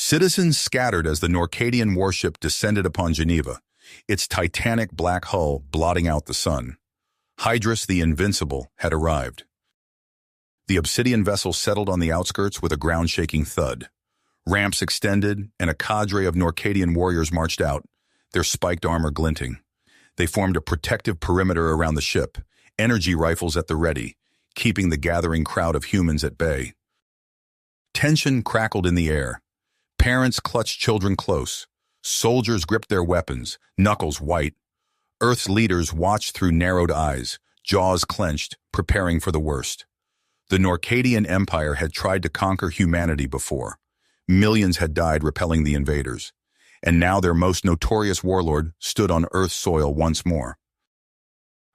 Citizens scattered as the Norcadian warship descended upon Geneva, its titanic black hull blotting out the sun. Hydrus the Invincible had arrived. The obsidian vessel settled on the outskirts with a ground-shaking thud. Ramps extended, and a cadre of Norcadian warriors marched out, their spiked armor glinting. They formed a protective perimeter around the ship, energy rifles at the ready, keeping the gathering crowd of humans at bay. Tension crackled in the air. Parents clutched children close. Soldiers gripped their weapons, knuckles white. Earth's leaders watched through narrowed eyes, jaws clenched, preparing for the worst. The Norcadian Empire had tried to conquer humanity before. Millions had died repelling the invaders. And now their most notorious warlord stood on Earth's soil once more.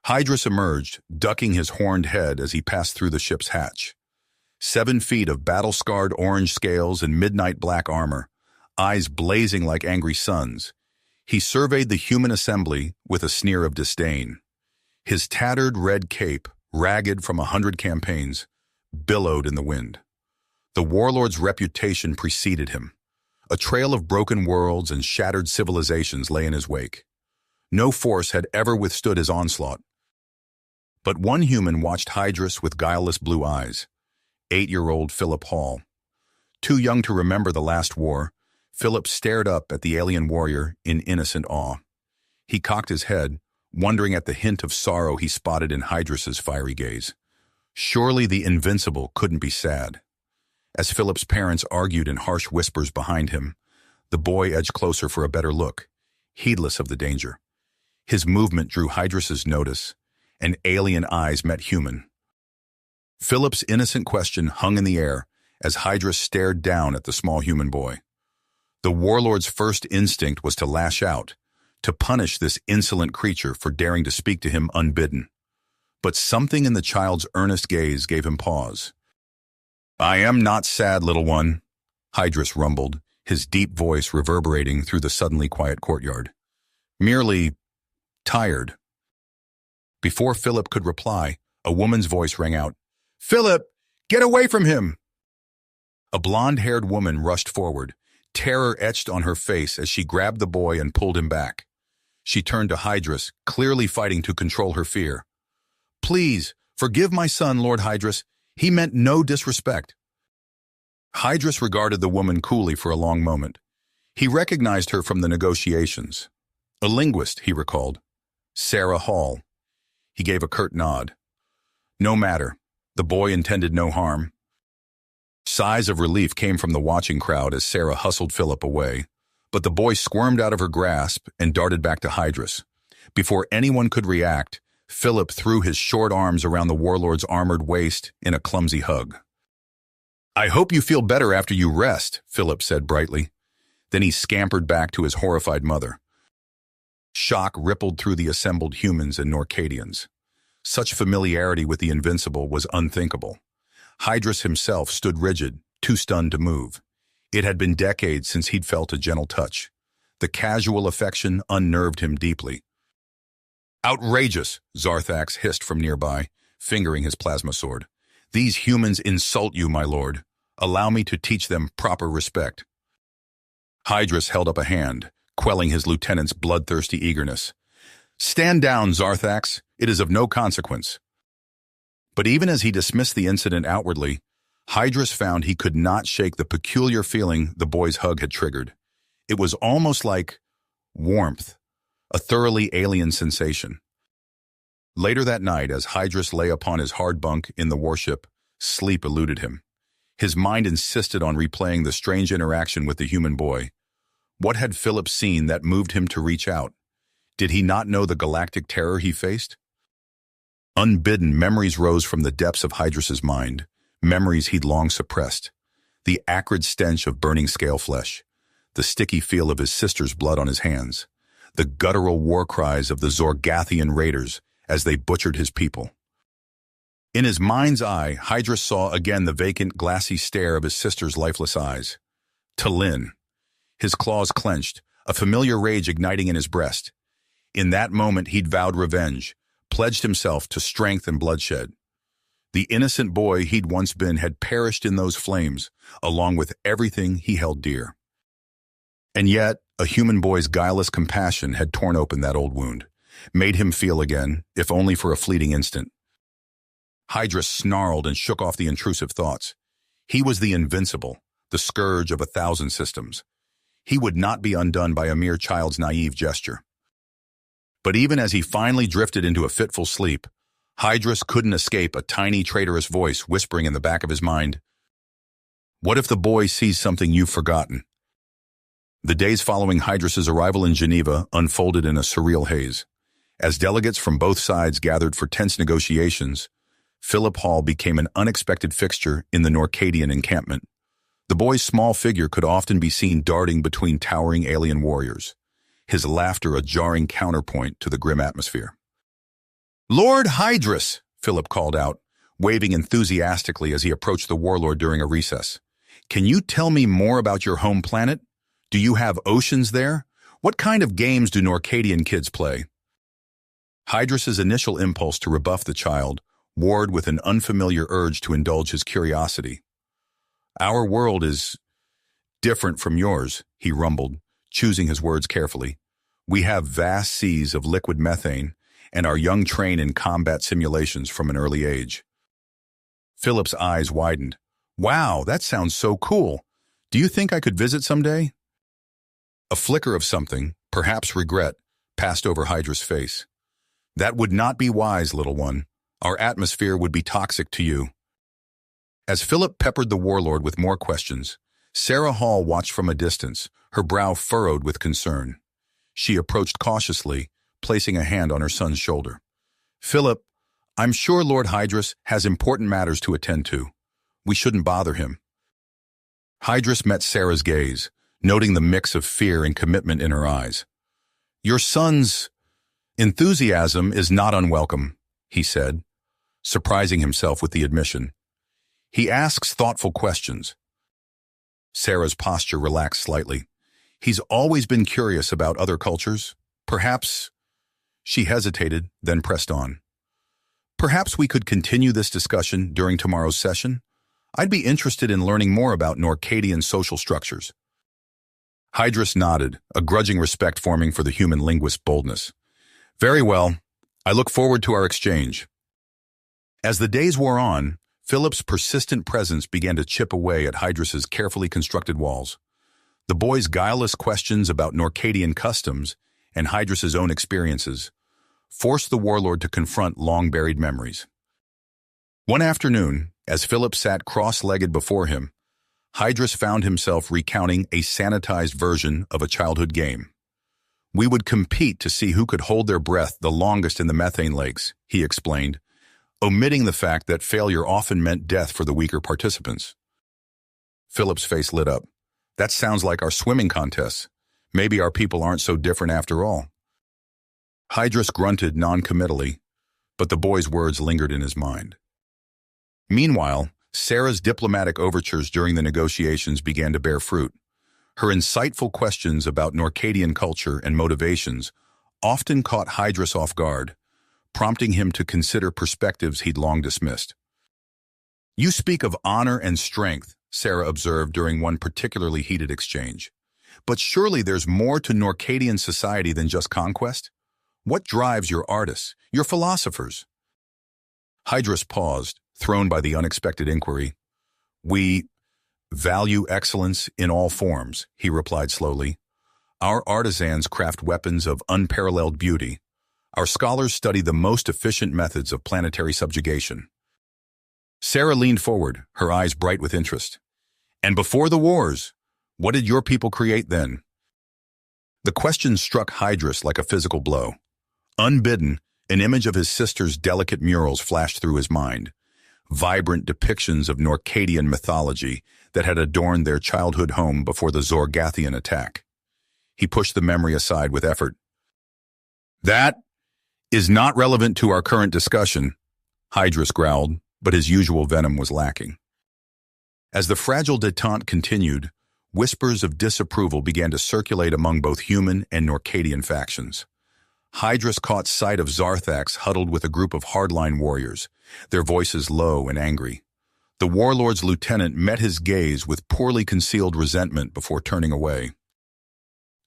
Hydrus emerged, ducking his horned head as he passed through the ship's hatch. 7 feet of battle-scarred orange scales and midnight black armor, eyes blazing like angry suns. He surveyed the human assembly with a sneer of disdain. His tattered red cape, ragged from 100 campaigns, billowed in the wind. The warlord's reputation preceded him. A trail of broken worlds and shattered civilizations lay in his wake. No force had ever withstood his onslaught. But one human watched Hydrus with guileless blue eyes. 8-year-old Philip Hall. Too young to remember the last war, Philip stared up at the alien warrior in innocent awe. He cocked his head, wondering at the hint of sorrow he spotted in Hydrus's fiery gaze. Surely the Invincible couldn't be sad. As Philip's parents argued in harsh whispers behind him, the boy edged closer for a better look, heedless of the danger. His movement drew Hydrus's notice, and alien eyes met human. Philip's innocent question hung in the air as Hydrus stared down at the small human boy. The warlord's first instinct was to lash out, to punish this insolent creature for daring to speak to him unbidden. But something in the child's earnest gaze gave him pause. "I am not sad, little one," Hydrus rumbled, his deep voice reverberating through the suddenly quiet courtyard. "Merely tired." Before Philip could reply, a woman's voice rang out. "Philip, get away from him!" A blonde-haired woman rushed forward, terror etched on her face as she grabbed the boy and pulled him back. She turned to Hydrus, clearly fighting to control her fear. "Please, forgive my son, Lord Hydrus. He meant no disrespect." Hydrus regarded the woman coolly for a long moment. He recognized her from the negotiations. A linguist, he recalled. Sarah Hall. He gave a curt nod. No matter. The boy intended no harm. Sighs of relief came from the watching crowd as Sarah hustled Philip away, but the boy squirmed out of her grasp and darted back to Hydrus. Before anyone could react, Philip threw his short arms around the warlord's armored waist in a clumsy hug. "I hope you feel better after you rest," Philip said brightly. Then he scampered back to his horrified mother. Shock rippled through the assembled humans and Norcadians. Such familiarity with the Invincible was unthinkable. Hydrus himself stood rigid, too stunned to move. It had been decades since he'd felt a gentle touch. The casual affection unnerved him deeply. "Outrageous," Zarthax hissed from nearby, fingering his plasma sword. "These humans insult you, my lord. Allow me to teach them proper respect." Hydrus held up a hand, quelling his lieutenant's bloodthirsty eagerness. "Stand down, Zarthax. It is of no consequence." But even as he dismissed the incident outwardly, Hydrus found he could not shake the peculiar feeling the boy's hug had triggered. It was almost like warmth, a thoroughly alien sensation. Later that night, as Hydrus lay upon his hard bunk in the warship, sleep eluded him. His mind insisted on replaying the strange interaction with the human boy. What had Philip seen that moved him to reach out? Did he not know the galactic terror he faced? Unbidden, memories rose from the depths of Hydrus's mind, memories he'd long suppressed. The acrid stench of burning scale flesh, the sticky feel of his sister's blood on his hands, the guttural war cries of the Zorgathian raiders as they butchered his people. In his mind's eye, Hydrus saw again the vacant, glassy stare of his sister's lifeless eyes. Talin. His claws clenched, a familiar rage igniting in his breast. In that moment, he'd vowed revenge, pledged himself to strength and bloodshed. The innocent boy he'd once been had perished in those flames, along with everything he held dear. And yet, a human boy's guileless compassion had torn open that old wound, made him feel again, if only for a fleeting instant. Hydrus snarled and shook off the intrusive thoughts. He was the Invincible, the scourge of 1,000 systems. He would not be undone by a mere child's naive gesture. But even as he finally drifted into a fitful sleep, Hydrus couldn't escape a tiny traitorous voice whispering in the back of his mind, "What if the boy sees something you've forgotten?" The days following Hydrus's arrival in Geneva unfolded in a surreal haze. As delegates from both sides gathered for tense negotiations, Philip Hall became an unexpected fixture in the Norcadian encampment. The boy's small figure could often be seen darting between towering alien warriors, his laughter a jarring counterpoint to the grim atmosphere. "Lord Hydrus!" Philip called out, waving enthusiastically as he approached the Warlord during a recess. "Can you tell me more about your home planet? Do you have oceans there? What kind of games do Norcadian kids play?" Hydrus's initial impulse to rebuff the child warred with an unfamiliar urge to indulge his curiosity. "Our world is different from yours," he rumbled, choosing his words carefully. "We have vast seas of liquid methane, and our young train in combat simulations from an early age." Philip's eyes widened. "Wow, that sounds so cool. Do you think I could visit someday?" A flicker of something, perhaps regret, passed over Hydra's face. "That would not be wise, little one. Our atmosphere would be toxic to you." As Philip peppered the Warlord with more questions, Sarah Hall watched from a distance, her brow furrowed with concern. She approached cautiously, placing a hand on her son's shoulder. "Philip, I'm sure Lord Hydrus has important matters to attend to. We shouldn't bother him." Hydrus met Sarah's gaze, noting the mix of fear and commitment in her eyes. "Your son's enthusiasm is not unwelcome," he said, surprising himself with the admission. "He asks thoughtful questions." Sarah's posture relaxed slightly. "He's always been curious about other cultures. Perhaps—" She hesitated, then pressed on. "Perhaps we could continue this discussion during tomorrow's session? I'd be interested in learning more about Norcadian social structures." Hydrus nodded, a grudging respect forming for the human linguist's boldness. "Very well. I look forward to our exchange." As the days wore on, Philip's persistent presence began to chip away at Hydrus's carefully constructed walls. The boy's guileless questions about Norcadian customs and Hydrus's own experiences forced the Warlord to confront long-buried memories. One afternoon, as Philip sat cross-legged before him, Hydrus found himself recounting a sanitized version of a childhood game. "We would compete to see who could hold their breath the longest in the methane lakes," he explained, omitting the fact that failure often meant death for the weaker participants. Philip's face lit up. "That sounds like our swimming contests. Maybe our people aren't so different after all." Hydrus grunted non-committally, but the boy's words lingered in his mind. Meanwhile, Sarah's diplomatic overtures during the negotiations began to bear fruit. Her insightful questions about Norcadian culture and motivations often caught Hydrus off guard, prompting him to consider perspectives he'd long dismissed. "You speak of honor and strength," Sarah observed during one particularly heated exchange. "But surely there's more to Norcadian society than just conquest? What drives your artists, your philosophers?" Hydrus paused, thrown by the unexpected inquiry. "We value excellence in all forms," he replied slowly. "Our artisans craft weapons of unparalleled beauty. Our scholars study the most efficient methods of planetary subjugation." Sarah leaned forward, her eyes bright with interest. "And before the wars, what did your people create then?" The question struck Hydrus like a physical blow. Unbidden, an image of his sister's delicate murals flashed through his mind, vibrant depictions of Norcadian mythology that had adorned their childhood home before the Zorgathian attack. He pushed the memory aside with effort. "That is not relevant to our current discussion," Hydrus growled, but his usual venom was lacking. As the fragile detente continued, whispers of disapproval began to circulate among both human and Norcadian factions. Hydrus caught sight of Zarthax huddled with a group of hardline warriors, their voices low and angry. The Warlord's lieutenant met his gaze with poorly concealed resentment before turning away.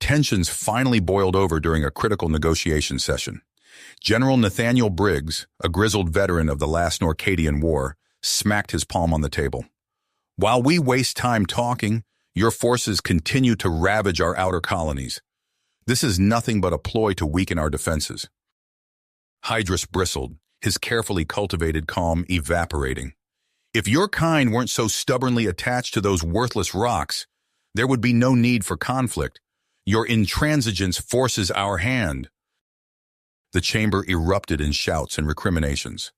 tensions finally boiled over during a critical negotiation session. General Nathaniel Briggs, a grizzled veteran of the last Norcadian War, smacked his palm on the table. "While we waste time talking, your forces continue to ravage our outer colonies. This is nothing but a ploy to weaken our defenses." Hydrus bristled, his carefully cultivated calm evaporating. "If your kind weren't so stubbornly attached to those worthless rocks, there would be no need for conflict. Your intransigence forces our hand." The chamber erupted in shouts and recriminations.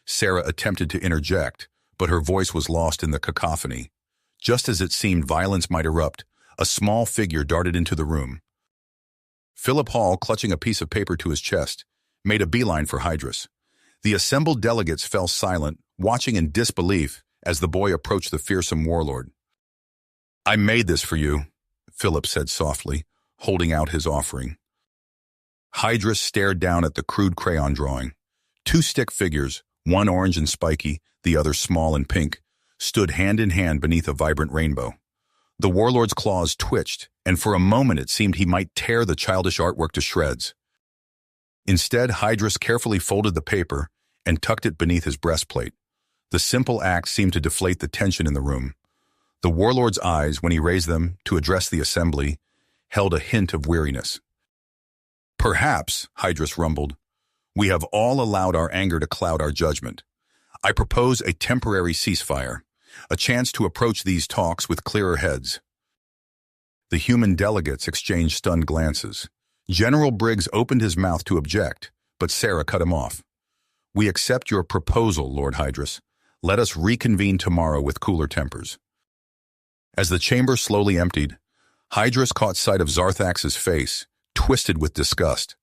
Sarah attempted to interject, but her voice was lost in the cacophony. Just as it seemed violence might erupt, a small figure darted into the room. Philip Hall, clutching a piece of paper to his chest, made a beeline for Hydrus. The assembled delegates fell silent, watching in disbelief as the boy approached the fearsome warlord. "I made this for you," Philip said softly, holding out his offering. Hydrus stared down at the crude crayon drawing. Two stick figures, one orange and spiky, the other small and pink, stood hand in hand beneath a vibrant rainbow. The warlord's claws twitched, and for a moment it seemed he might tear the childish artwork to shreds. Instead, Hydrus carefully folded the paper and tucked it beneath his breastplate. The simple act seemed to deflate the tension in the room. The warlord's eyes, when he raised them to address the assembly, held a hint of weariness. "Perhaps," Hydrus rumbled, "we have all allowed our anger to cloud our judgment. I propose a temporary ceasefire, a chance to approach these talks with clearer heads." The human delegates exchanged stunned glances. General Briggs opened his mouth to object, but Sarah cut him off. "We accept your proposal, Lord Hydrus. Let us reconvene tomorrow with cooler tempers." As the chamber slowly emptied, Hydrus caught sight of Zarthax's face, twisted with disgust.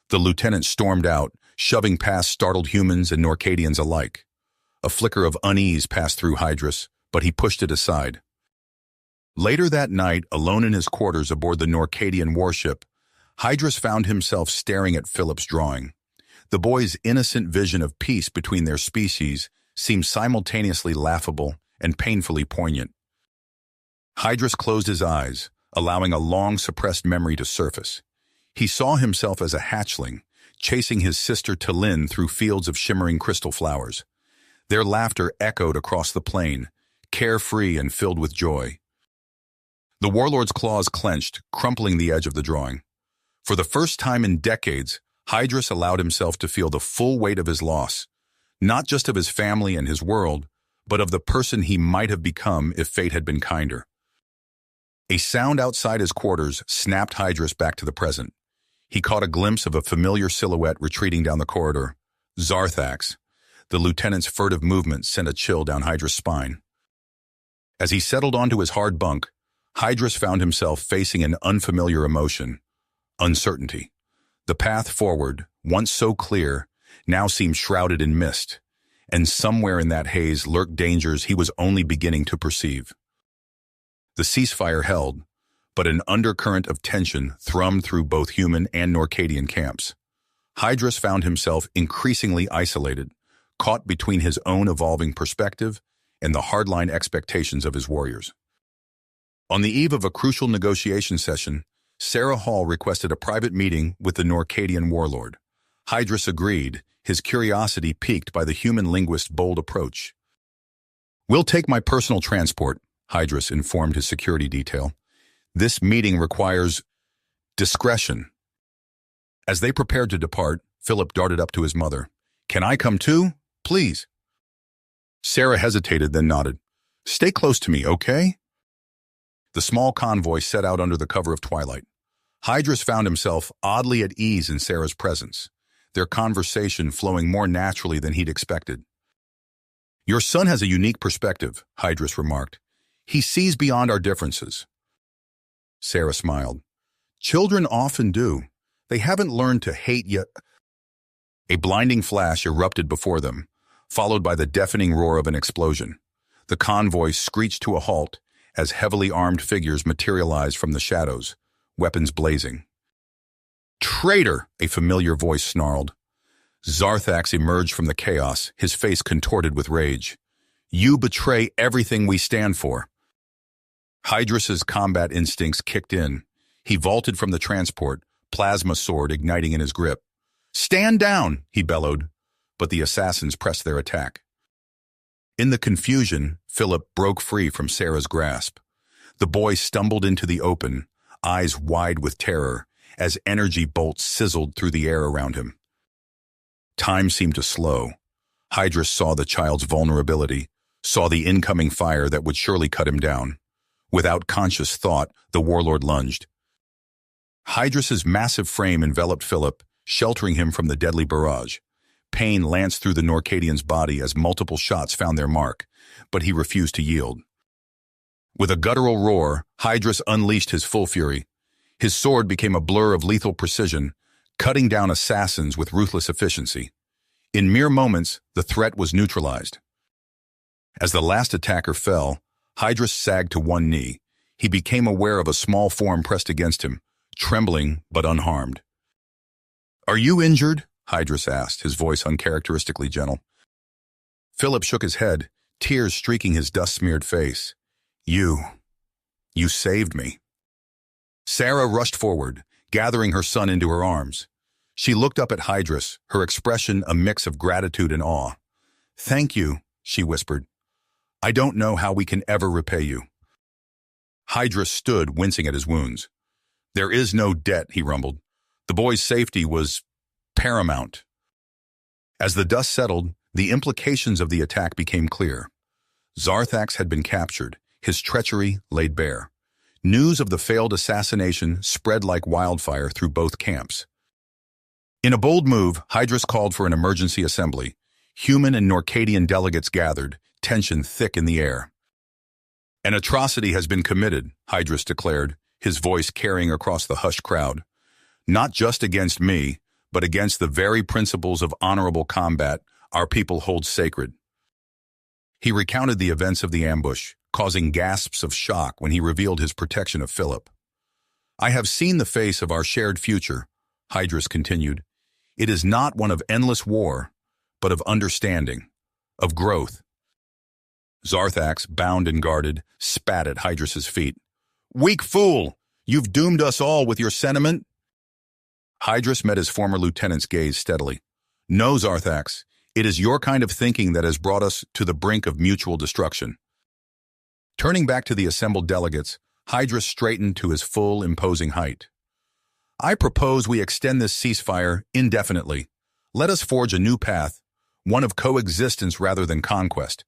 The lieutenant stormed out, shoving past startled humans and Norcadians alike. A flicker of unease passed through Hydrus, but he pushed it aside. Later that night, alone in his quarters aboard the Norcadian warship, Hydrus found himself staring at Philip's drawing. The boy's innocent vision of peace between their species seemed simultaneously laughable and painfully poignant. Hydrus closed his eyes, allowing a long-suppressed memory to surface. He saw himself as a hatchling, chasing his sister Talin through fields of shimmering crystal flowers. Their laughter echoed across the plain, carefree and filled with joy. The warlord's claws clenched, crumpling the edge of the drawing. For the first time in decades, Hydrus allowed himself to feel the full weight of his loss, not just of his family and his world, but of the person he might have become if fate had been kinder. A sound outside his quarters snapped Hydrus back to the present. He caught a glimpse of a familiar silhouette retreating down the corridor. Zarthax. The lieutenant's furtive movement sent a chill down Hydrus' spine. As he settled onto his hard bunk, Hydrus found himself facing an unfamiliar emotion: uncertainty. The path forward, once so clear, now seemed shrouded in mist, and somewhere in that haze lurked dangers he was only beginning to perceive. The ceasefire held, but an undercurrent of tension thrummed through both human and Norcadian camps. Hydrus found himself increasingly isolated, caught between his own evolving perspective and the hardline expectations of his warriors. On the eve of a crucial negotiation session, Sarah Hall requested a private meeting with the Norcadian warlord. Hydrus agreed, his curiosity piqued by the human linguist's bold approach. "We'll take my personal transport," Hydrus informed his security detail. "This meeting requires discretion." As they prepared to depart, Philip darted up to his mother. "Can I come too? Please." Sarah hesitated, then nodded. "Stay close to me, okay?" The small convoy set out under the cover of twilight. Hydrus found himself oddly at ease in Sarah's presence, their conversation flowing more naturally than he'd expected. "Your son has a unique perspective," Hydrus remarked. "He sees beyond our differences." Sarah smiled. "Children often do. They haven't learned to hate yet." A blinding flash erupted before them, followed by the deafening roar of an explosion. The convoy screeched to a halt as heavily armed figures materialized from the shadows, weapons blazing. "Traitor!" a familiar voice snarled. Zarthax emerged from the chaos, his face contorted with rage. "You betray everything we stand for." Hydrus's combat instincts kicked in. He vaulted from the transport, plasma sword igniting in his grip. "Stand down!" he bellowed, but the assassins pressed their attack. In the confusion, Philip broke free from Sarah's grasp. The boy stumbled into the open, eyes wide with terror, as energy bolts sizzled through the air around him. Time seemed to slow. Hydrus saw the child's vulnerability, saw the incoming fire that would surely cut him down. Without conscious thought, the warlord lunged. Hydrus's massive frame enveloped Philip, sheltering him from the deadly barrage. Pain lanced through the Norcadian's body as multiple shots found their mark, but he refused to yield. With a guttural roar, Hydrus unleashed his full fury. His sword became a blur of lethal precision, cutting down assassins with ruthless efficiency. In mere moments, the threat was neutralized. As the last attacker fell, Hydrus sagged to one knee. He became aware of a small form pressed against him, trembling but unharmed. "Are you injured?" Hydrus asked, his voice uncharacteristically gentle. Philip shook his head, tears streaking his dust-smeared face. You saved me." Sarah rushed forward, gathering her son into her arms. She looked up at Hydrus, her expression a mix of gratitude and awe. "Thank you," she whispered. "I don't know how we can ever repay you." Hydrus stood, wincing at his wounds. "There is no debt," he rumbled. "The boy's safety was paramount." As the dust settled, the implications of the attack became clear. Zarthax had been captured, his treachery laid bare. News of the failed assassination spread like wildfire through both camps. In a bold move, Hydrus called for an emergency assembly. Human and Norcadian delegates gathered, tension thick in the air. "An atrocity has been committed," Hydrus declared, his voice carrying across the hushed crowd. "Not just against me, but against the very principles of honorable combat our people hold sacred." He recounted the events of the ambush, causing gasps of shock when he revealed his protection of Philip. "I have seen the face of our shared future," Hydrus continued. "It is not one of endless war, but of understanding, of growth." Zarthax, bound and guarded, spat at Hydrus's feet. "Weak fool! You've doomed us all with your sentiment." Hydrus met his former lieutenant's gaze steadily. "No, Zarthax, it is your kind of thinking that has brought us to the brink of mutual destruction." Turning back to the assembled delegates, Hydrus straightened to his full, imposing height. "I propose we extend this ceasefire indefinitely. Let us forge a new path, one of coexistence rather than conquest."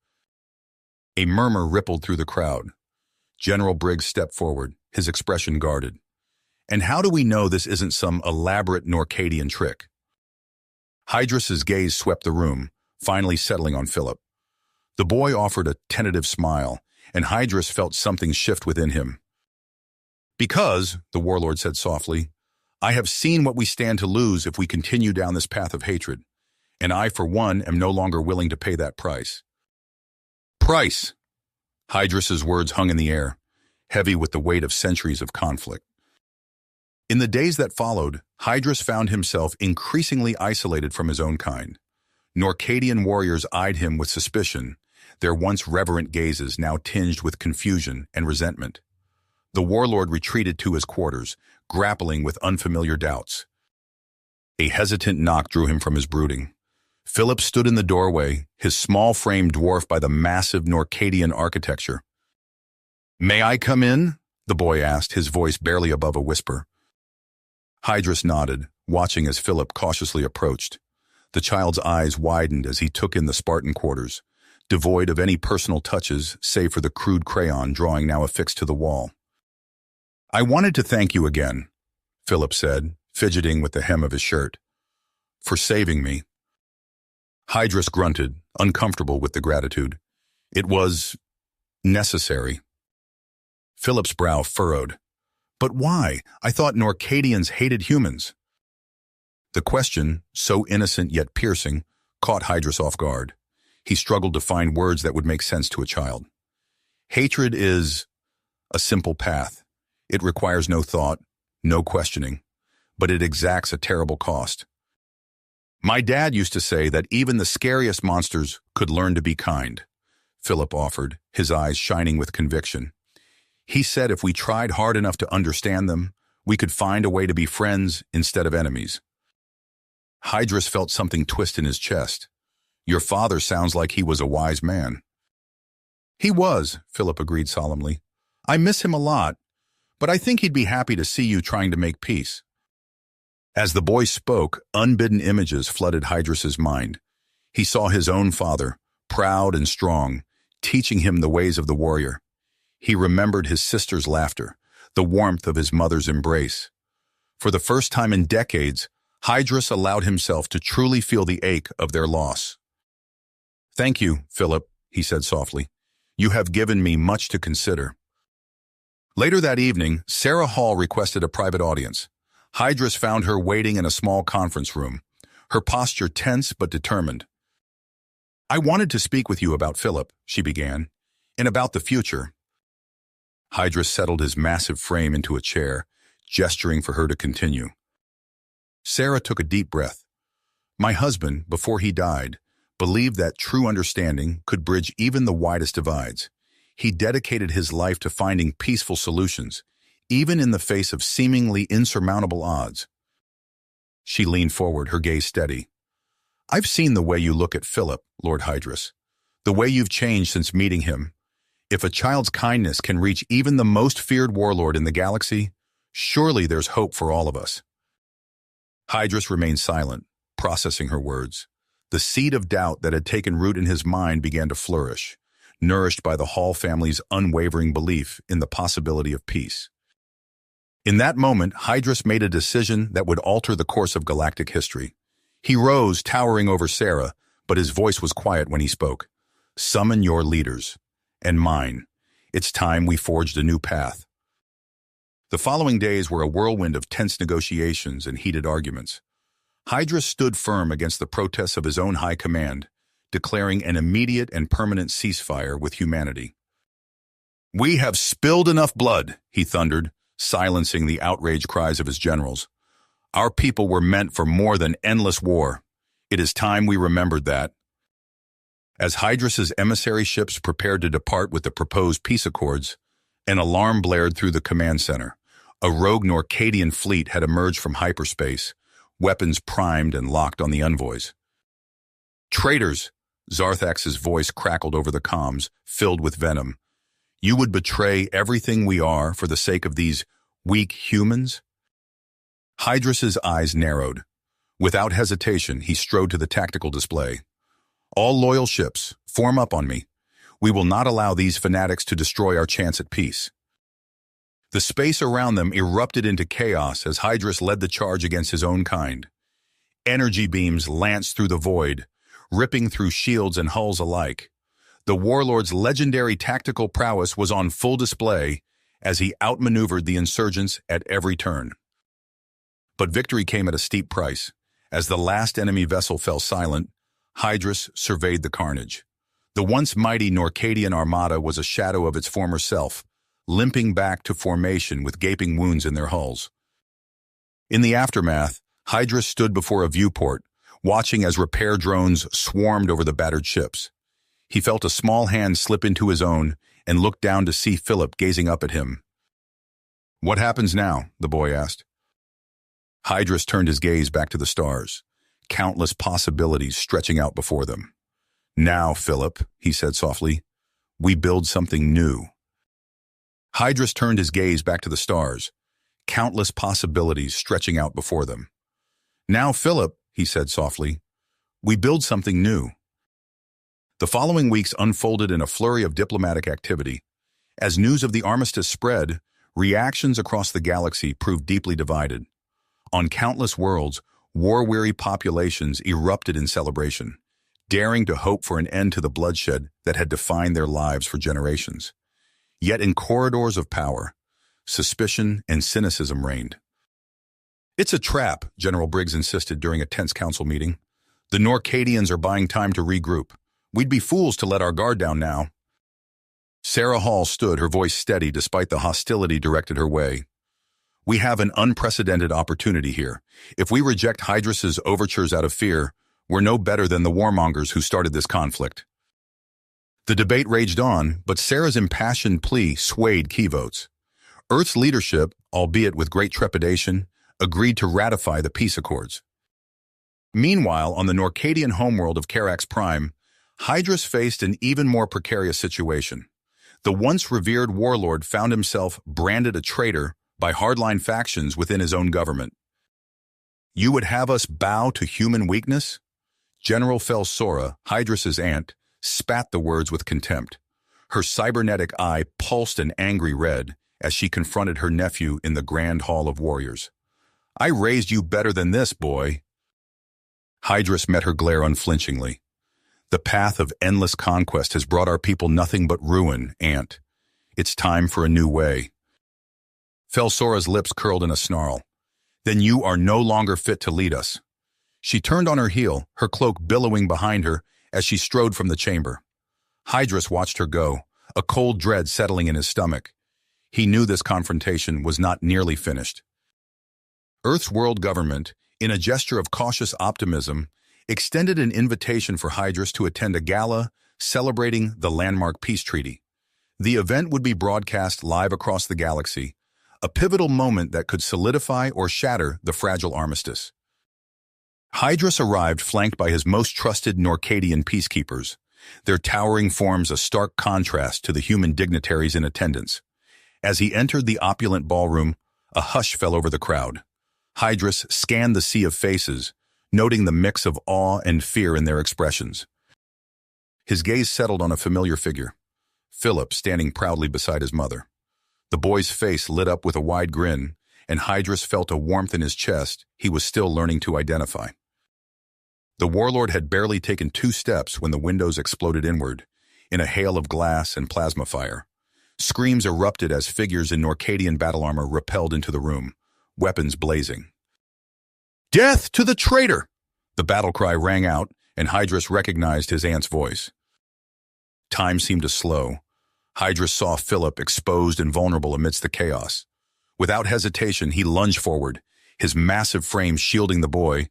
A murmur rippled through the crowd. General Briggs stepped forward, his expression guarded. "And how do we know this isn't some elaborate Norcadian trick?" Hydrus's gaze swept the room, finally settling on Philip. The boy offered a tentative smile, and Hydrus felt something shift within him. "Because," the warlord said softly, "I have seen what we stand to lose if we continue down this path of hatred, and I, for one, am no longer willing to pay that price." "Price!" Hydrus's words hung in the air, heavy with the weight of centuries of conflict. In the days that followed, Hydrus found himself increasingly isolated from his own kind. Norcadian warriors eyed him with suspicion, their once reverent gazes now tinged with confusion and resentment. The warlord retreated to his quarters, grappling with unfamiliar doubts. A hesitant knock drew him from his brooding. Philip stood in the doorway, his small frame dwarfed by the massive Norcadian architecture. "May I come in?" the boy asked, his voice barely above a whisper. Hydrus nodded, watching as Philip cautiously approached. The child's eyes widened as he took in the Spartan quarters, devoid of any personal touches save for the crude crayon drawing now affixed to the wall. "I wanted to thank you again," Philip said, fidgeting with the hem of his shirt. "For saving me." Hydrus grunted, uncomfortable with the gratitude. "It was necessary." Philip's brow furrowed. "But why? I thought Norcadians hated humans." The question, so innocent yet piercing, caught Hydrus off guard. He struggled to find words that would make sense to a child. "Hatred is a simple path. It requires no thought, no questioning, but it exacts a terrible cost. My dad used to say that even the scariest monsters could learn to be kind," Philip offered, his eyes shining with conviction. "He said if we tried hard enough to understand them, We could find a way to be friends instead of enemies. Hydrus felt something twist in his chest. Your father sounds like he was a wise man. He was, Philip agreed solemnly. I miss him a lot, but I think he'd be happy to see you trying to make peace. As the boy spoke, unbidden images flooded Hydrus's mind. He saw his own father, proud and strong, teaching him the ways of the warrior. He remembered his sister's laughter, the warmth of his mother's embrace. For the first time in decades, Hydrus allowed himself to truly feel the ache of their loss. Thank you, Philip, he said softly. You have given me much to consider. Later that evening, Sarah Hall requested a private audience. Hydrus found her waiting in a small conference room, her posture tense but determined. I wanted to speak with you about Philip, she began, and about the future. Hydrus settled his massive frame into a chair, gesturing for her to continue. Sarah took a deep breath. My husband, before he died, believed that true understanding could bridge even the widest divides. He dedicated his life to finding peaceful solutions, even in the face of seemingly insurmountable odds. She leaned forward, her gaze steady. I've seen the way you look at Philip, Lord Hydrus, the way you've changed since meeting him. If a child's kindness can reach even the most feared warlord in the galaxy, surely there's hope for all of us. Hydrus remained silent, processing her words. The seed of doubt that had taken root in his mind began to flourish, nourished by the Hall family's unwavering belief in the possibility of peace. In that moment, Hydrus made a decision that would alter the course of galactic history. He rose, towering over Sarah, but his voice was quiet when he spoke. Summon your leaders. And mine. It's time we forged a new path. The following days were a whirlwind of tense negotiations and heated arguments. Hydrus stood firm against the protests of his own high command, declaring an immediate and permanent ceasefire with humanity. We have spilled enough blood, he thundered, silencing the outraged cries of his generals. Our people were meant for more than endless war. It is time we remembered that. As Hydrus's emissary ships prepared to depart with the proposed peace accords, an alarm blared through the command center. A rogue Norcadian fleet had emerged from hyperspace, weapons primed and locked on the envoys. Traitors! Zarthax's voice crackled over the comms, filled with venom. You would betray everything we are for the sake of these weak humans? Hydrus's eyes narrowed. Without hesitation, he strode to the tactical display. All loyal ships, form up on me. We will not allow these fanatics to destroy our chance at peace. The space around them erupted into chaos as Hydrus led the charge against his own kind. Energy beams lanced through the void, ripping through shields and hulls alike. The Warlord's legendary tactical prowess was on full display as he outmaneuvered the insurgents at every turn. But victory came at a steep price. As the last enemy vessel fell silent, Hydrus surveyed the carnage. The once mighty Norcadian armada was a shadow of its former self, limping back to formation with gaping wounds in their hulls. In the aftermath, Hydrus stood before a viewport, watching as repair drones swarmed over the battered ships. He felt a small hand slip into his own and looked down to see Philip gazing up at him. What happens now? The boy asked. Hydrus turned his gaze back to the stars, countless possibilities stretching out before them. Now, Philip, he said softly, we build something new. Hydrus turned his gaze back to the stars, countless possibilities stretching out before them. Now, Philip, he said softly, we build something new. The following weeks unfolded in a flurry of diplomatic activity. As news of the armistice spread, reactions across the galaxy proved deeply divided. On countless worlds, war-weary populations erupted in celebration, daring to hope for an end to the bloodshed that had defined their lives for generations. Yet in corridors of power, suspicion and cynicism reigned. It's a trap, General Briggs insisted during a tense council meeting. The Norcadians are buying time to regroup. We'd be fools to let our guard down now. Sarah Hall stood, her voice steady despite the hostility directed her way. We have an unprecedented opportunity here. If we reject Hydrus's overtures out of fear, we're no better than the warmongers who started this conflict. The debate raged on, but Sarah's impassioned plea swayed key votes. Earth's leadership, albeit with great trepidation, agreed to ratify the peace accords. Meanwhile, on the Norcadian homeworld of Carax Prime, Hydrus faced an even more precarious situation. The once revered warlord found himself branded a traitor by hardline factions within his own government. "You would have us bow to human weakness?" General Felsora, Hydrus's aunt, spat the words with contempt. Her cybernetic eye pulsed an angry red as she confronted her nephew in the Grand Hall of Warriors. "I raised you better than this, boy." Hydrus met her glare unflinchingly. "The path of endless conquest has brought our people nothing but ruin, aunt. It's time for a new way." Felsora's lips curled in a snarl. "Then you are no longer fit to lead us." She turned on her heel, her cloak billowing behind her as she strode from the chamber. Hydrus watched her go, a cold dread settling in his stomach. He knew this confrontation was not nearly finished. Earth's world government, in a gesture of cautious optimism, extended an invitation for Hydrus to attend a gala celebrating the landmark peace treaty. The event would be broadcast live across the galaxy, a pivotal moment that could solidify or shatter the fragile armistice. Hydrus arrived flanked by his most trusted Norcadian peacekeepers, their towering forms a stark contrast to the human dignitaries in attendance. As he entered the opulent ballroom, a hush fell over the crowd. Hydrus scanned the sea of faces, noting the mix of awe and fear in their expressions. His gaze settled on a familiar figure, Philip standing proudly beside his mother. The boy's face lit up with a wide grin, and Hydrus felt a warmth in his chest he was still learning to identify. The warlord had barely taken 2 steps when the windows exploded inward, in a hail of glass and plasma fire. Screams erupted as figures in Norcadian battle armor rappelled into the room, weapons blazing. "Death to the traitor!" The battle cry rang out, and Hydrus recognized his aunt's voice. Time seemed to slow. Hydrus saw Philip exposed and vulnerable amidst the chaos. Without hesitation, he lunged forward, his massive frame shielding the boy,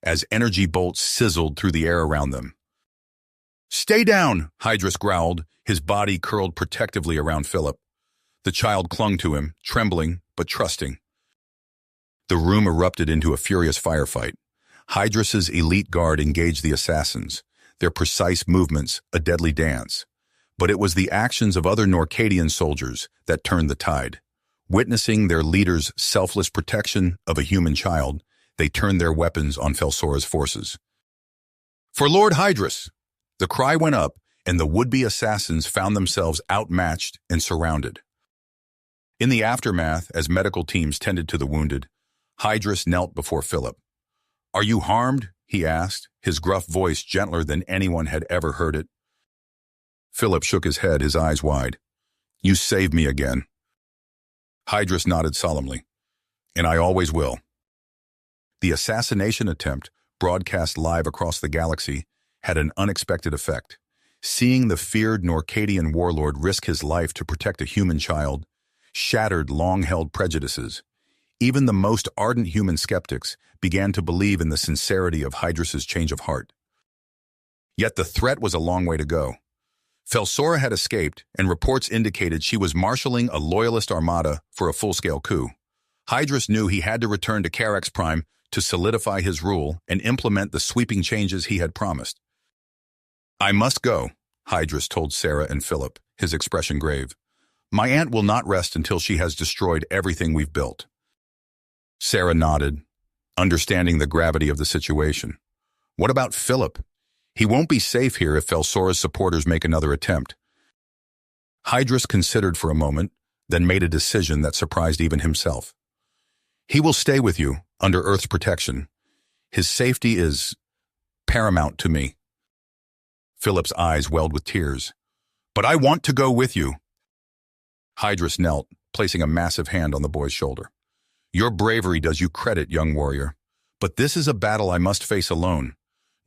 as energy bolts sizzled through the air around them. "Stay down," Hydrus growled, his body curled protectively around Philip. The child clung to him, trembling but trusting. The room erupted into a furious firefight. Hydrus's elite guard engaged the assassins, their precise movements a deadly dance. But it was the actions of other Norcadian soldiers that turned the tide. Witnessing their leader's selfless protection of a human child, they turned their weapons on Felsora's forces. "For Lord Hydrus!" The cry went up, and the would-be assassins found themselves outmatched and surrounded. In the aftermath, as medical teams tended to the wounded, Hydrus knelt before Philip. "Are you harmed?" he asked, his gruff voice gentler than anyone had ever heard it. Philip shook his head, his eyes wide. "You saved me again." Hydrus nodded solemnly. "And I always will." The assassination attempt, broadcast live across the galaxy, had an unexpected effect. Seeing the feared Norcadian warlord risk his life to protect a human child shattered long-held prejudices. Even the most ardent human skeptics began to believe in the sincerity of Hydrus's change of heart. Yet the threat was a long way to go. Felsora had escaped, and reports indicated she was marshaling a loyalist armada for a full-scale coup. Hydrus knew he had to return to Carax Prime to solidify his rule and implement the sweeping changes he had promised. "I must go," Hydrus told Sarah and Philip, his expression grave. "My aunt will not rest until she has destroyed everything we've built." Sarah nodded, understanding the gravity of the situation. "What about Philip? He won't be safe here if Felsora's supporters make another attempt." Hydrus considered for a moment, then made a decision that surprised even himself. "He will stay with you, under Earth's protection. His safety is paramount to me." Philip's eyes welled with tears. "But I want to go with you." Hydrus knelt, placing a massive hand on the boy's shoulder. "Your bravery does you credit, young warrior. But this is a battle I must face alone.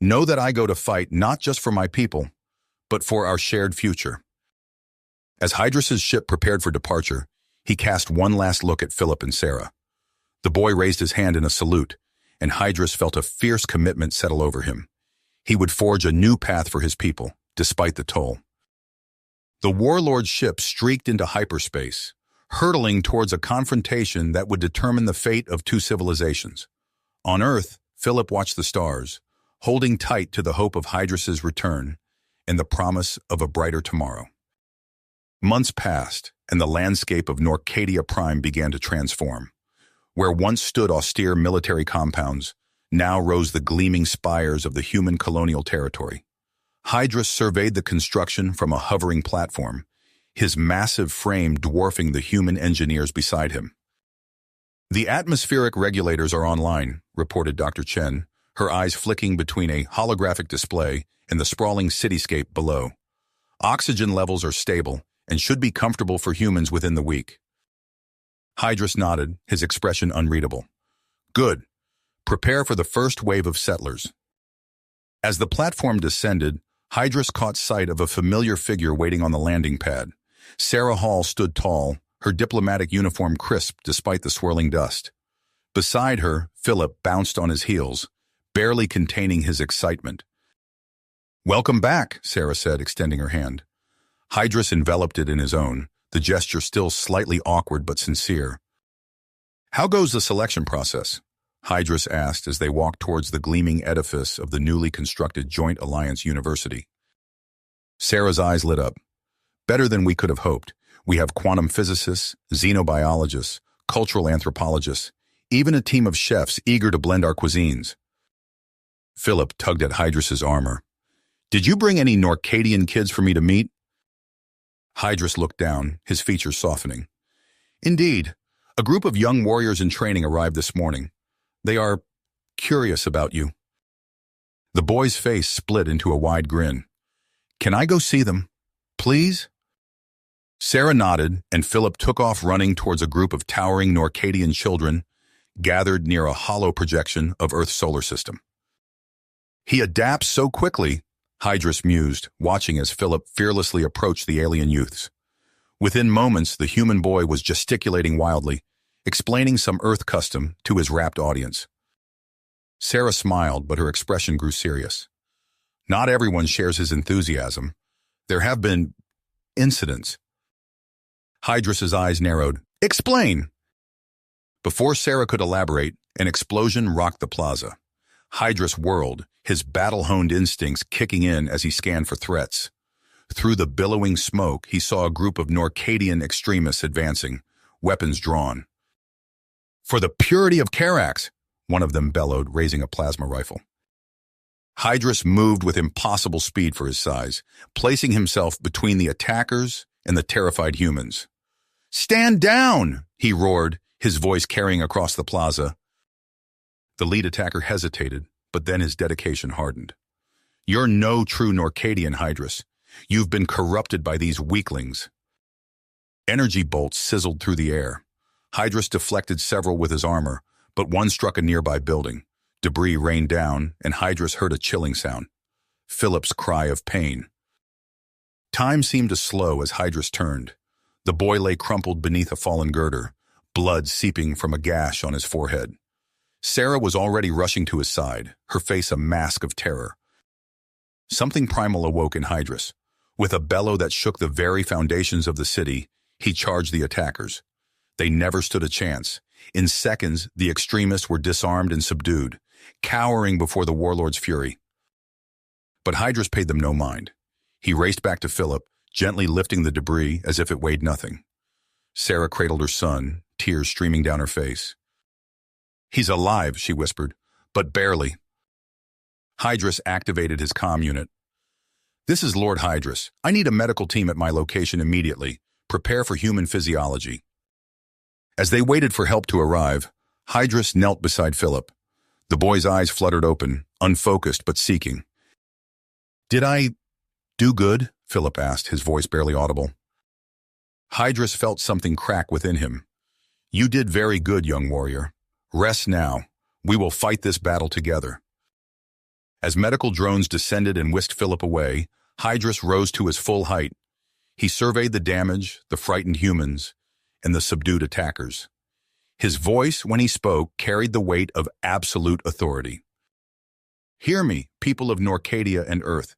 Know that I go to fight not just for my people, but for our shared future." As Hydrus's ship prepared for departure, he cast one last look at Philip and Sarah. The boy raised his hand in a salute, and Hydrus felt a fierce commitment settle over him. He would forge a new path for his people, despite the toll. The Warlord's ship streaked into hyperspace, hurtling towards a confrontation that would determine the fate of two civilizations. On Earth, Philip watched the stars, holding tight to the hope of Hydrus's return and the promise of a brighter tomorrow. Months passed, and the landscape of Norcadia Prime began to transform. Where once stood austere military compounds, now rose the gleaming spires of the human colonial territory. Hydrus surveyed the construction from a hovering platform, his massive frame dwarfing the human engineers beside him. "The atmospheric regulators are online," reported Dr. Chen, her eyes flicking between a holographic display and the sprawling cityscape below. "Oxygen levels are stable and should be comfortable for humans within the week." Hydrus nodded, his expression unreadable. "Good. Prepare for the first wave of settlers." As the platform descended, Hydrus caught sight of a familiar figure waiting on the landing pad. Sarah Hall stood tall, her diplomatic uniform crisp despite the swirling dust. Beside her, Philip bounced on his heels, barely containing his excitement. "Welcome back," Sarah said, extending her hand. Hydrus enveloped it in his own, the gesture still slightly awkward but sincere. "How goes the selection process?" Hydrus asked as they walked towards the gleaming edifice of the newly constructed Joint Alliance University. Sarah's eyes lit up. "Better than we could have hoped. We have quantum physicists, xenobiologists, cultural anthropologists, even a team of chefs eager to blend our cuisines." Philip tugged at Hydrus's armor. "Did you bring any Norcadian kids for me to meet?" Hydrus looked down, his features softening. "Indeed. A group of young warriors in training arrived this morning. They are curious about you." The boy's face split into a wide grin. "Can I go see them? Please?" Sarah nodded, and Philip took off running towards a group of towering Norcadian children gathered near a hollow projection of Earth's solar system. "He adapts so quickly," Hydrus mused, watching as Philip fearlessly approached the alien youths. Within moments, the human boy was gesticulating wildly, explaining some Earth custom to his rapt audience. Sarah smiled, but her expression grew serious. "Not everyone shares his enthusiasm. There have been incidents." Hydrus's eyes narrowed. "Explain!" Before Sarah could elaborate, an explosion rocked the plaza. Hydrus whirled, his battle-honed instincts kicking in as he scanned for threats. Through the billowing smoke, he saw a group of Norcadian extremists advancing, weapons drawn. "For the purity of Carax!" one of them bellowed, raising a plasma rifle. Hydrus moved with impossible speed for his size, placing himself between the attackers and the terrified humans. "Stand down!" he roared, his voice carrying across the plaza. The lead attacker hesitated, but then his dedication hardened. "You're no true Norcadian, Hydrus. You've been corrupted by these weaklings." Energy bolts sizzled through the air. Hydrus deflected several with his armor, but one struck a nearby building. Debris rained down, and Hydrus heard a chilling sound. Philip's cry of pain. Time seemed to slow as Hydrus turned. The boy lay crumpled beneath a fallen girder, blood seeping from a gash on his forehead. Sarah was already rushing to his side, her face a mask of terror. Something primal awoke in Hydrus. With a bellow that shook the very foundations of the city, he charged the attackers. They never stood a chance. In seconds, the extremists were disarmed and subdued, cowering before the Warlord's fury. But Hydrus paid them no mind. He raced back to Philip, gently lifting the debris as if it weighed nothing. Sarah cradled her son, tears streaming down her face. "He's alive," she whispered, "but barely." Hydrus activated his comm unit. "This is Lord Hydrus. I need a medical team at my location immediately. Prepare for human physiology." As they waited for help to arrive, Hydrus knelt beside Philip. The boy's eyes fluttered open, unfocused but seeking. "Did I do good?" Philip asked, his voice barely audible. Hydrus felt something crack within him. "You did very good, young warrior. Rest now. We will fight this battle together." As medical drones descended and whisked Philip away, Hydrus rose to his full height. He surveyed the damage, the frightened humans, and the subdued attackers. His voice, when he spoke, carried the weight of absolute authority. "Hear me, people of Norcadia and Earth.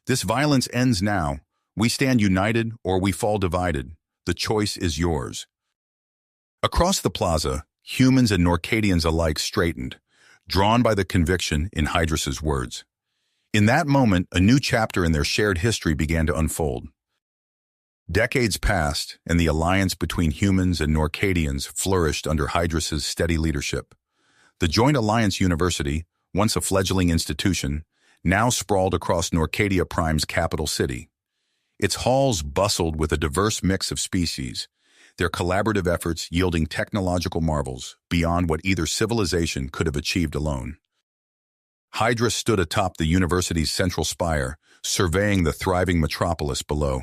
This violence ends now. We stand united or we fall divided. The choice is yours." Across the plaza, humans and Norcadians alike straightened, drawn by the conviction in Hydras's words. In that moment, a new chapter in their shared history began to unfold. Decades passed, and the alliance between humans and Norcadians flourished under Hydras's steady leadership. The Joint Alliance University, once a fledgling institution, now sprawled across Norcadia Prime's capital city. Its halls bustled with a diverse mix of species, their collaborative efforts yielding technological marvels beyond what either civilization could have achieved alone. Hydras stood atop the university's central spire, surveying the thriving metropolis below.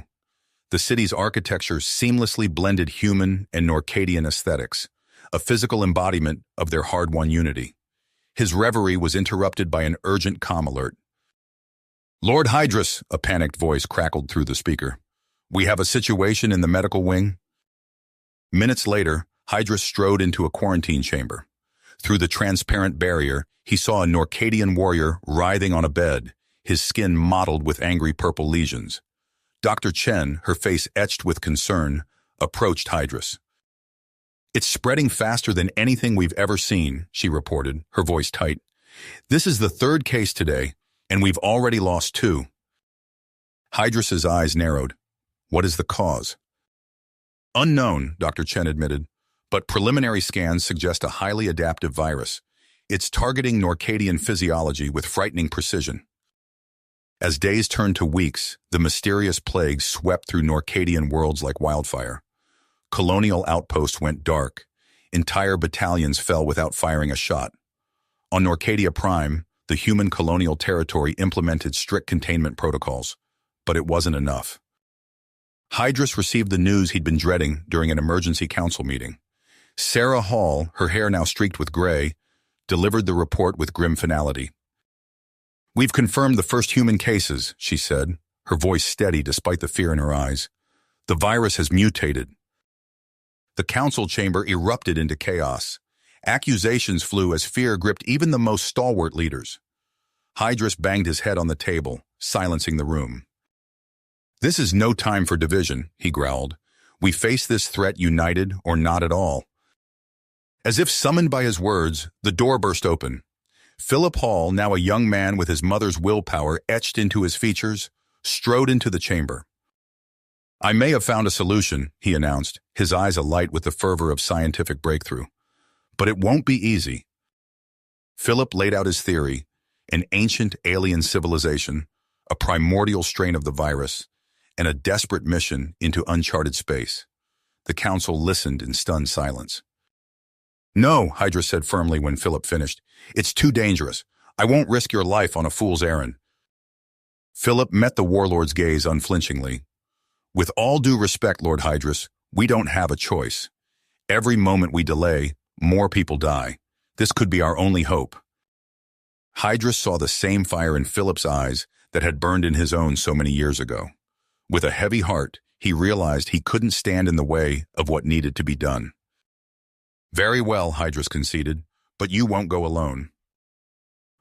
The city's architecture seamlessly blended human and Norcadian aesthetics, a physical embodiment of their hard-won unity. His reverie was interrupted by an urgent comm alert. "Lord Hydras," a panicked voice crackled through the speaker. "We have a situation in the medical wing." Minutes later, Hydras strode into a quarantine chamber. Through the transparent barrier, he saw a Norcadian warrior writhing on a bed, his skin mottled with angry purple lesions. Dr. Chen, her face etched with concern, approached Hydras. "It's spreading faster than anything we've ever seen," she reported, her voice tight. "This is the third case today, and we've already lost 2. Hydras's eyes narrowed. "What is the cause?" "Unknown," Dr. Chen admitted, "but preliminary scans suggest a highly adaptive virus. It's targeting Norcadian physiology with frightening precision." As days turned to weeks, the mysterious plague swept through Norcadian worlds like wildfire. Colonial outposts went dark. Entire battalions fell without firing a shot. On Norcadia Prime, the human colonial territory implemented strict containment protocols, but it wasn't enough. Hydras received the news he'd been dreading during an emergency council meeting. Sarah Hall, her hair now streaked with gray, delivered the report with grim finality. "We've confirmed the first human cases," she said, her voice steady despite the fear in her eyes. "The virus has mutated." The council chamber erupted into chaos. Accusations flew as fear gripped even the most stalwart leaders. Hydras banged his head on the table, silencing the room. "This is no time for division," he growled. "We face this threat united or not at all." As if summoned by his words, the door burst open. Philip Hall, now a young man with his mother's willpower etched into his features, strode into the chamber. "I may have found a solution," he announced, his eyes alight with the fervor of scientific breakthrough. "But it won't be easy." Philip laid out his theory: an ancient alien civilization, a primordial strain of the virus, and a desperate mission into uncharted space. The council listened in stunned silence. "No," Hydra said firmly when Philip finished. "It's too dangerous. I won't risk your life on a fool's errand." Philip met the warlord's gaze unflinchingly. "With all due respect, Lord Hydras, we don't have a choice. Every moment we delay, more people die. This could be our only hope." Hydras saw the same fire in Philip's eyes that had burned in his own so many years ago. With a heavy heart, he realized he couldn't stand in the way of what needed to be done. "Very well," Hydras conceded, "but you won't go alone."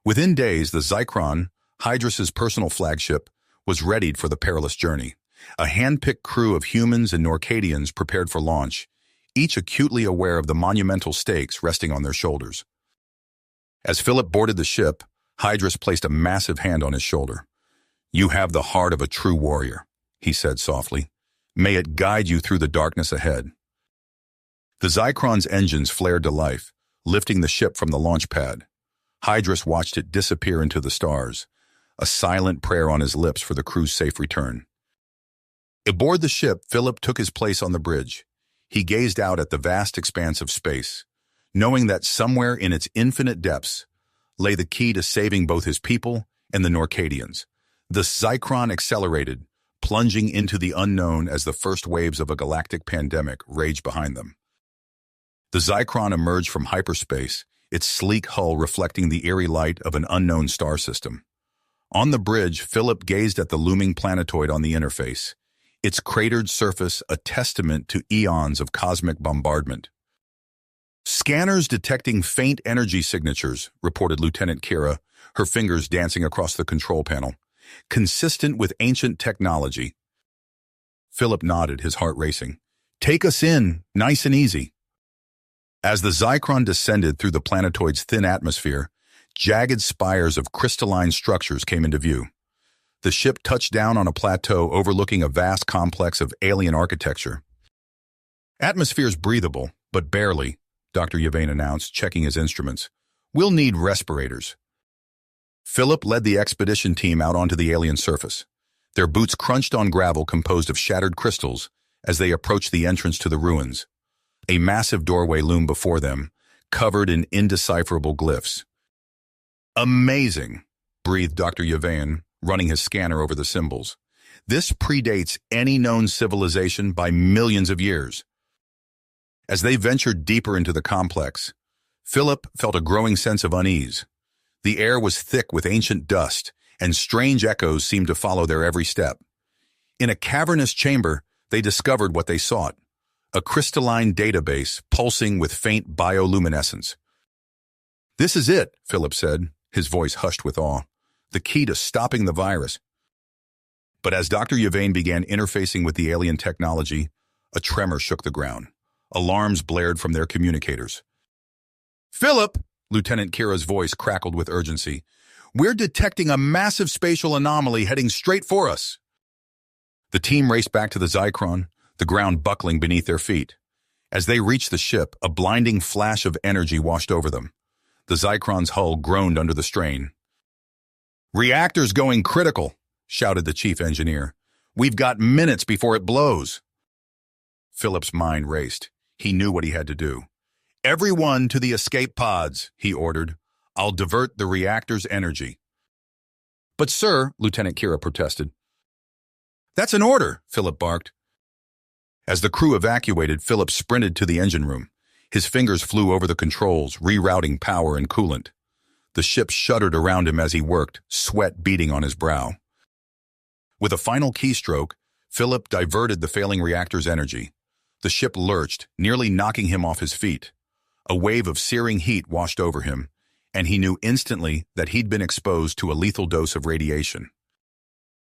Within days, the Zychron, Hydras's personal flagship, was readied for the perilous journey. A hand-picked crew of humans and Norcadians prepared for launch, each acutely aware of the monumental stakes resting on their shoulders. As Philip boarded the ship, Hydras placed a massive hand on his shoulder. "You have the heart of a true warrior," he said softly. "May it guide you through the darkness ahead." The Zychron's engines flared to life, lifting the ship from the launch pad. Hydras watched it disappear into the stars, a silent prayer on his lips for the crew's safe return. Aboard the ship, Philip took his place on the bridge. He gazed out at the vast expanse of space, knowing that somewhere in its infinite depths lay the key to saving both his people and the Norcadians. The Zychron accelerated, plunging into the unknown as the first waves of a galactic pandemic raged behind them. The Zychron emerged from hyperspace, its sleek hull reflecting the eerie light of an unknown star system. On the bridge, Philip gazed at the looming planetoid on the interface, its cratered surface a testament to eons of cosmic bombardment. "Scanners detecting faint energy signatures," reported Lieutenant Kira, her fingers dancing across the control panel. "Consistent with ancient technology." Philip nodded, his heart racing. "Take us in, nice and easy." As the Zycron descended through the planetoid's thin atmosphere, jagged spires of crystalline structures came into view. The ship touched down on a plateau overlooking a vast complex of alien architecture. "Atmosphere's breathable, but barely," Dr. Yvain announced, checking his instruments. "We'll need respirators." Philip led the expedition team out onto the alien surface. Their boots crunched on gravel composed of shattered crystals as they approached the entrance to the ruins. A massive doorway loomed before them, covered in indecipherable glyphs. "Amazing," breathed Dr. Yvain, running his scanner over the symbols. "This predates any known civilization by millions of years." As they ventured deeper into the complex, Philip felt a growing sense of unease. The air was thick with ancient dust, and strange echoes seemed to follow their every step. In a cavernous chamber, they discovered what they sought: a crystalline database pulsing with faint bioluminescence. "This is it," Philip said, his voice hushed with awe. "The key to stopping the virus." But as Dr. Yvain began interfacing with the alien technology, a tremor shook the ground. Alarms blared from their communicators. "Philip!" Lieutenant Kira's voice crackled with urgency. "We're detecting a massive spatial anomaly heading straight for us." The team raced back to the Zycron, the ground buckling beneath their feet. As they reached the ship, a blinding flash of energy washed over them. The Zycron's hull groaned under the strain. "Reactor's going critical," shouted the chief engineer. "We've got minutes before it blows." Philip's mind raced. He knew what he had to do. "Everyone to the escape pods," he ordered. "I'll divert the reactor's energy." "But sir," Lieutenant Kira protested. "That's an order," Philip barked. As the crew evacuated, Philip sprinted to the engine room. His fingers flew over the controls, rerouting power and coolant. The ship shuddered around him as he worked, sweat beading on his brow. With a final keystroke, Philip diverted the failing reactor's energy. The ship lurched, nearly knocking him off his feet. A wave of searing heat washed over him, and he knew instantly that he'd been exposed to a lethal dose of radiation.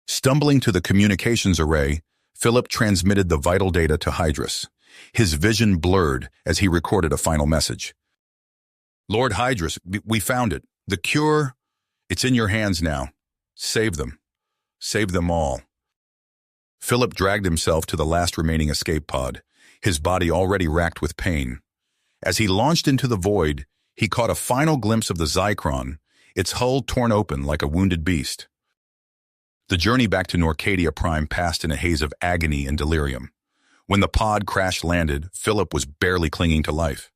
Stumbling to the communications array, Philip transmitted the vital data to Hydrus. His vision blurred as he recorded a final message. "Lord Hydrus, we found it. The cure, it's in your hands now. Save them. Save them all." Philip dragged himself to the last remaining escape pod, his body already racked with pain. As he launched into the void, he caught a final glimpse of the Zycron, its hull torn open like a wounded beast. The journey back to Norcadia Prime passed in a haze of agony and delirium. When the pod crash-landed, Philip was barely clinging to life.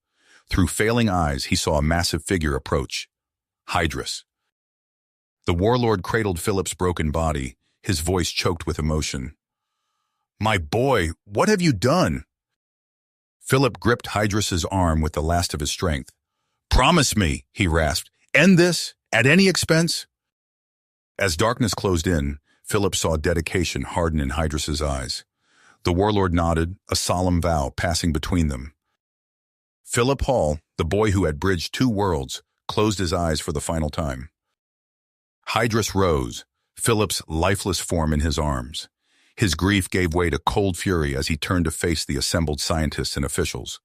Through failing eyes, he saw a massive figure approach. Hydrus. The Warlord cradled Philip's broken body, his voice choked with emotion. "My boy, what have you done?" Philip gripped Hydrus's arm with the last of his strength. "Promise me," he rasped. "End this, at any expense?" As darkness closed in, Philip saw dedication harden in Hydrus's eyes. The Warlord nodded, a solemn vow passing between them. Philip Hall, the boy who had bridged two worlds, closed his eyes for the final time. Hydrus rose, Philip's lifeless form in his arms. His grief gave way to cold fury as he turned to face the assembled scientists and officials.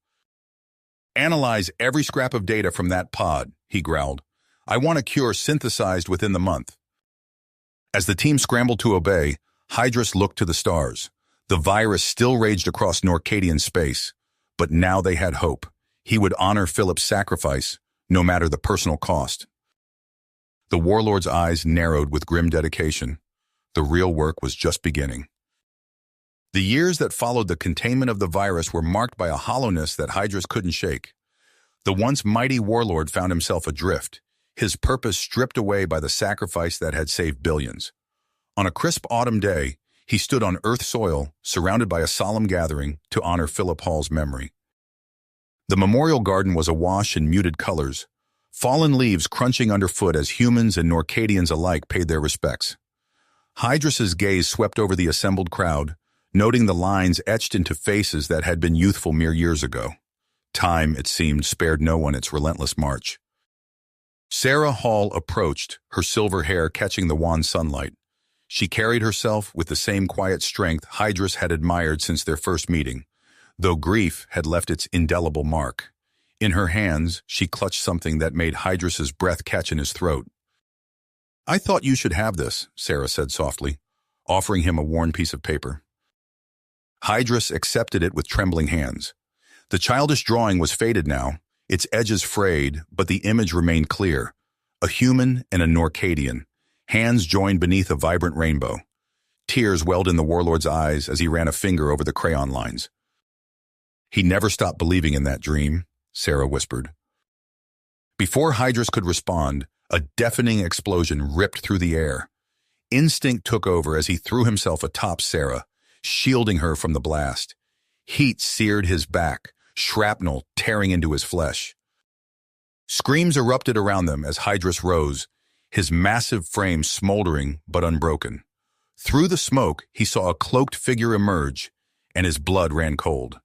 "Analyze every scrap of data from that pod," he growled. "I want a cure synthesized within the month." As the team scrambled to obey, Hydrus looked to the stars. The virus still raged across Norcadian space, but now they had hope. He would honor Philip's sacrifice, no matter the personal cost. The Warlord's eyes narrowed with grim dedication. The real work was just beginning. The years that followed the containment of the virus were marked by a hollowness that Hydrus couldn't shake. The once mighty Warlord found himself adrift, his purpose stripped away by the sacrifice that had saved billions. On a crisp autumn day, he stood on Earth soil, surrounded by a solemn gathering to honor Philip Hall's memory. The memorial garden was awash in muted colors, fallen leaves crunching underfoot as humans and Norcadians alike paid their respects. Hydrus's gaze swept over the assembled crowd, noting the lines etched into faces that had been youthful mere years ago. Time, it seemed, spared no one its relentless march. Sarah Hall approached, her silver hair catching the wan sunlight. She carried herself with the same quiet strength Hydrus had admired since their first meeting, though grief had left its indelible mark. In her hands, she clutched something that made Hydrus's breath catch in his throat. "I thought you should have this," Sarah said softly, offering him a worn piece of paper. Hydrus accepted it with trembling hands. The childish drawing was faded now, its edges frayed, but the image remained clear. A human and a Norcadian, hands joined beneath a vibrant rainbow. Tears welled in the Warlord's eyes as he ran a finger over the crayon lines. "He never stopped believing in that dream," Sarah whispered. Before Hydrus could respond, a deafening explosion ripped through the air. Instinct took over as he threw himself atop Sarah, shielding her from the blast. Heat seared his back, shrapnel tearing into his flesh. Screams erupted around them as Hydrus rose, his massive frame smoldering but unbroken. Through the smoke, he saw a cloaked figure emerge, and his blood ran cold.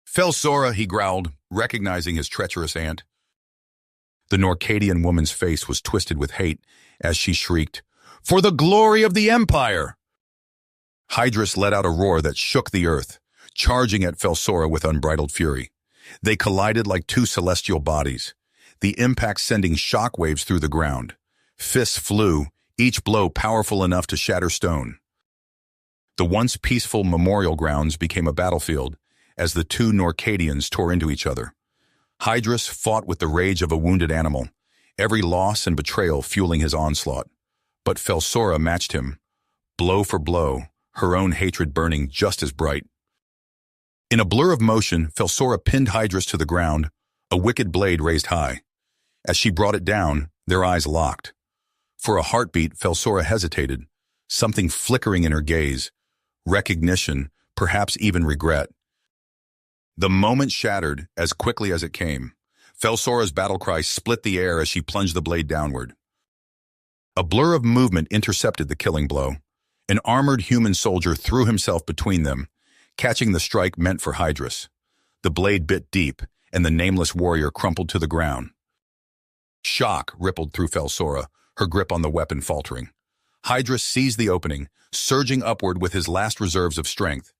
"Felsora," he growled, recognizing his treacherous aunt. The Norcadian woman's face was twisted with hate as she shrieked, "For the glory of the Empire!" Hydrus let out a roar that shook the earth, charging at Felsora with unbridled fury. They collided like two celestial bodies, the impact sending shockwaves through the ground. Fists flew, each blow powerful enough to shatter stone. The once peaceful memorial grounds became a battlefield as the two Norcadians tore into each other. Hydrus fought with the rage of a wounded animal, every loss and betrayal fueling his onslaught. But Felsora matched him, blow for blow, her own hatred burning just as bright. In a blur of motion, Felsora pinned Hydrus to the ground, a wicked blade raised high. As she brought it down, their eyes locked. For a heartbeat, Felsora hesitated, something flickering in her gaze, recognition, perhaps even regret. The moment shattered as quickly as it came. Felsora's battle cry split the air as she plunged the blade downward. A blur of movement intercepted the killing blow. An armored human soldier threw himself between them, catching the strike meant for Hydrus. The blade bit deep, and the nameless warrior crumpled to the ground. Shock rippled through Felsora, her grip on the weapon faltering. Hydrus seized the opening, surging upward with his last reserves of strength.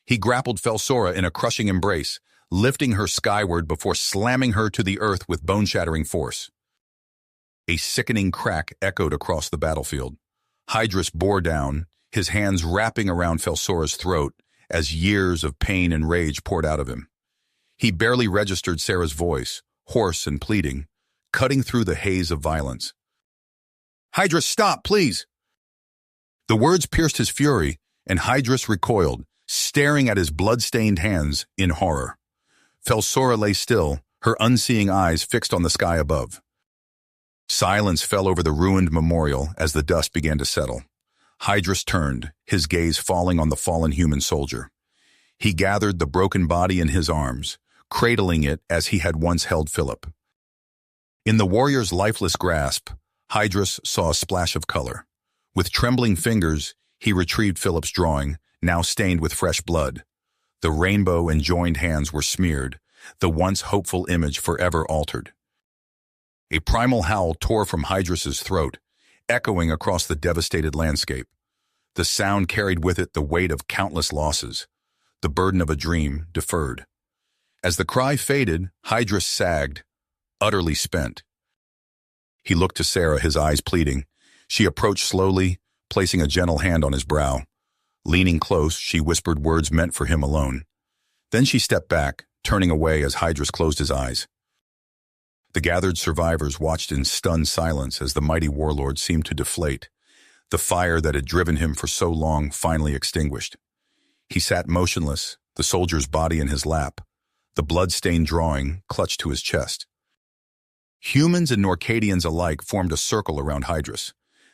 He grappled Felsora in a crushing embrace, lifting her skyward before slamming her to the earth with bone-shattering force. A sickening crack echoed across the battlefield. Hydrus bore down, his hands wrapping around Felsora's throat as years of pain and rage poured out of him. He barely registered Sarah's voice, hoarse and pleading, cutting through the haze of violence. "Hydrus, stop, please!" The words pierced his fury, and Hydrus recoiled, staring at his blood-stained hands in horror. Felsora lay still, her unseeing eyes fixed on the sky above. Silence fell over the ruined memorial as the dust began to settle. Hydrus turned, his gaze falling on the fallen human soldier. He gathered the broken body in his arms, cradling it as he had once held Philip. In the warrior's lifeless grasp, Hydrus saw a splash of color. With trembling fingers, he retrieved Philip's drawing, now stained with fresh blood. The rainbow and joined hands were smeared, the once hopeful image forever altered. A primal howl tore from Hydrus's throat, echoing across the devastated landscape. The sound carried with it the weight of countless losses, the burden of a dream deferred. As the cry faded, Hydrus sagged, utterly spent. He looked to Sarah, his eyes pleading. She approached slowly, placing a gentle hand on his brow. Leaning close, she whispered words meant for him alone. Then she stepped back, turning away as Hydrus closed his eyes. The gathered survivors watched in stunned silence as the mighty warlord seemed to deflate, the fire that had driven him for so long finally extinguished. He sat motionless, the soldier's body in his lap, the blood-stained drawing clutched to his chest. Humans and Norcadians alike formed a circle around Hydrus,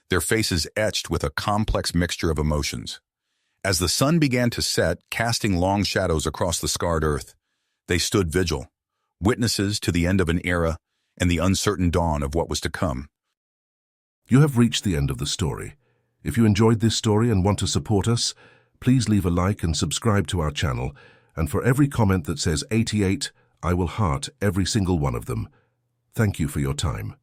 their faces etched with a complex mixture of emotions. As the sun began to set, casting long shadows across the scarred earth, they stood vigil, witnesses to the end of an era and the uncertain dawn of what was to come. You have reached the end of the story. If you enjoyed this story and want to support us, please leave a like and subscribe to our channel, and for every comment that says 88, I will heart every single one of them. Thank you for your time.